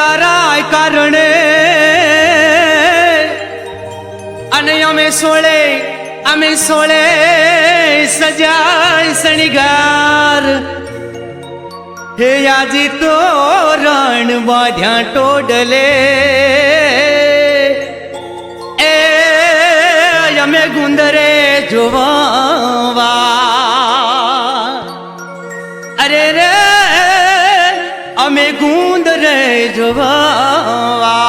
તારા કારણે અને અમે સોળે સજાય શણગાર હે આજી તો રણ બાંધ્યા ટોડલે એ અમે ગુંદરે જોવા અરે રે અમે ગુંદરે જોવા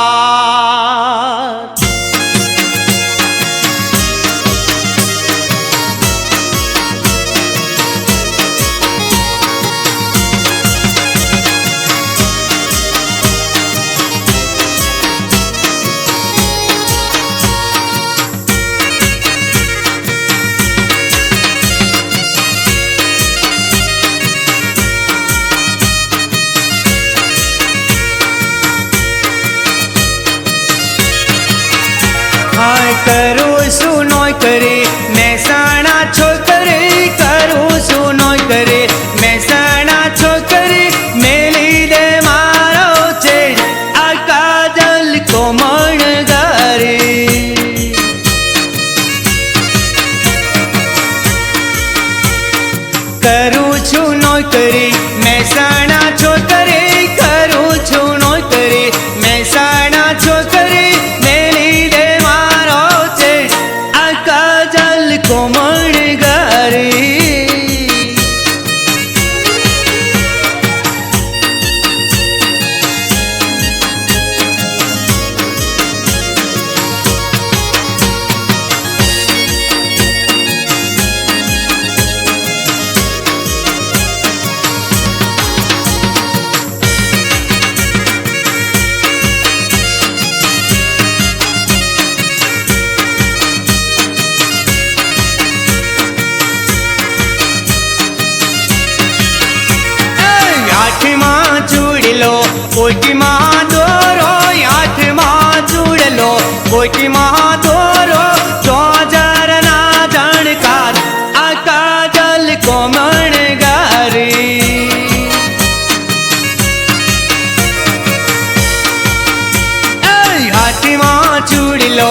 करूँ શું નોય કરે મહેસાણા છોકરી કરું શું નોય કરે મહેસાણા છોકરી મેલી દે મારો છે આ કાજલ કોમળ ગારી કરું છું નોય કરે મહેસાણા છોકરી કરું છું નોય કરે મહેસાણા છોકરી કોમળ ગારી કોટીમાં દોરો હાથમાં ચૂડલો કોટીમાં દોરો 2000 ના જાણકાર આ કાજલ કોમળ ગારી હાથમાં ચૂડલો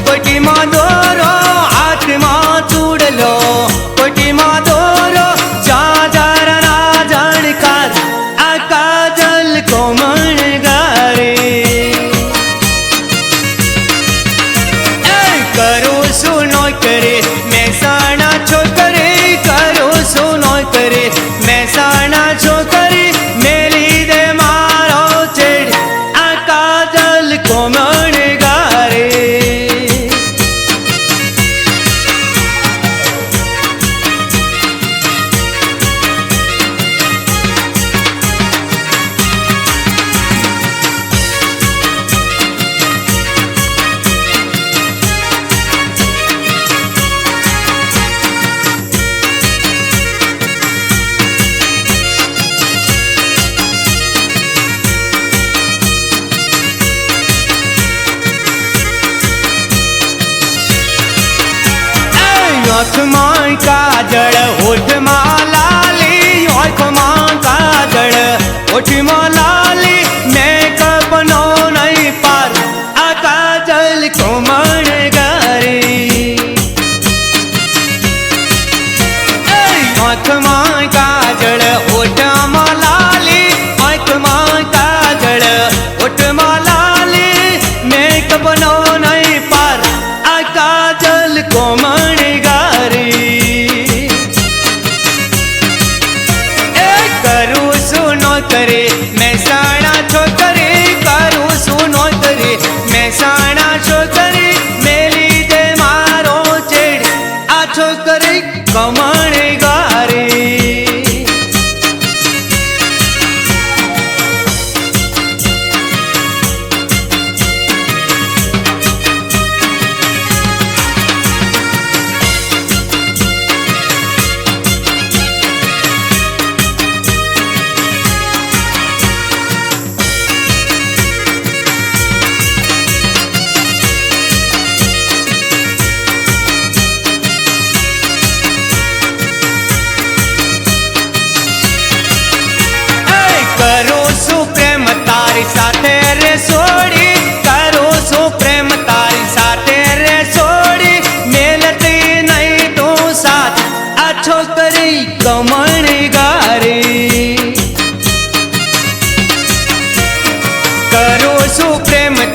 કોટીમાં દોરો હાથમાં ચૂડલો કોટીમાં દોરો 2000 ના જાણકાર આ કાજલ કોમળ ગારી કરું શું નોય કરે મહેસાણા છોકરી કરું શું નોય કરે મહેસાણા છોકરી મેલી દે મારો છેડ આ કાજલ કોમળ ગારી આંખમાં કાજળ હોઠમાં લાલી આંખમાં કાજળ હોઠમાં લાલી મેકઅપ નો નહીં પાર આ કાજલ કોમળ ગારી આંખમાં કાજળ હોઠમાં લાલી આંખમાં કાજળ હોઠમાં લાલી મેકઅપ નો નહીં પાર આ કાજલ કોમળ કરું શું ન કરે મહેસાણા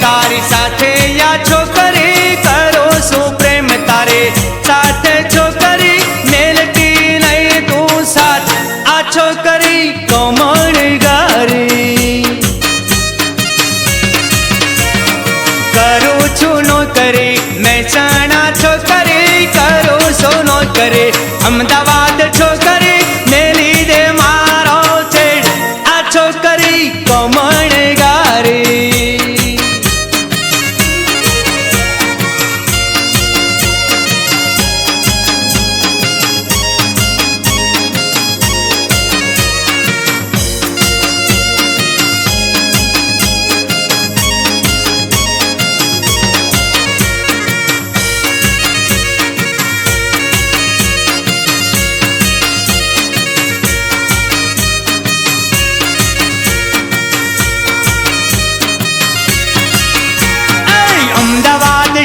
તારી સાથે યા છોકરી કરો શું પ્રેમ તારે સાથે છોકરી મેલતી નહીં તું સાથ આ છોકરી કોમળ ગારી કરું છું નોકરી મહેસાણા છોકરી કરું છું નોકરી અમદાવાદ છોકરી મેલી દે મારો છેડ આ છોકરી કોમળ ગારી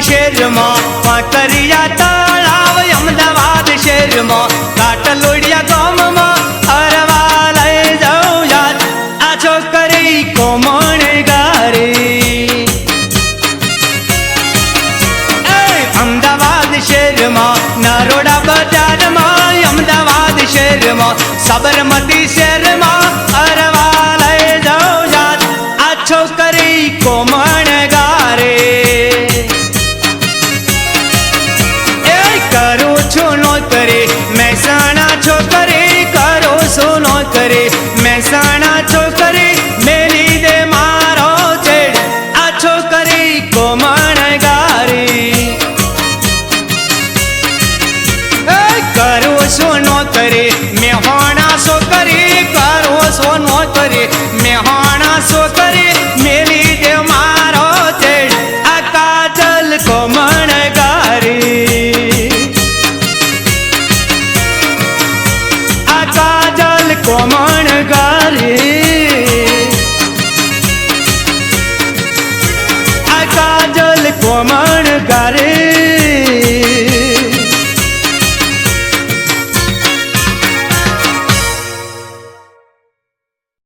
શહેરમાં પાટરિયા તળાવ અમદાવાદ શહેરમાં કાટલોડિયા ગામમાં હરવા લઈ જાઉં યાદ આ છોકરી કોમળ ગારી અમદાવાદ શહેરમાં નરોડા બજારમાં અમદાવાદ શહેરમાં સાબરમતી શહેરમાં હરવા લઈ જાઉં યાદ આ છોકરી કોમળ ગારી કરું છું નોકરી મહેસાણા છોકરી કરો છો નોકરી મહેસાણા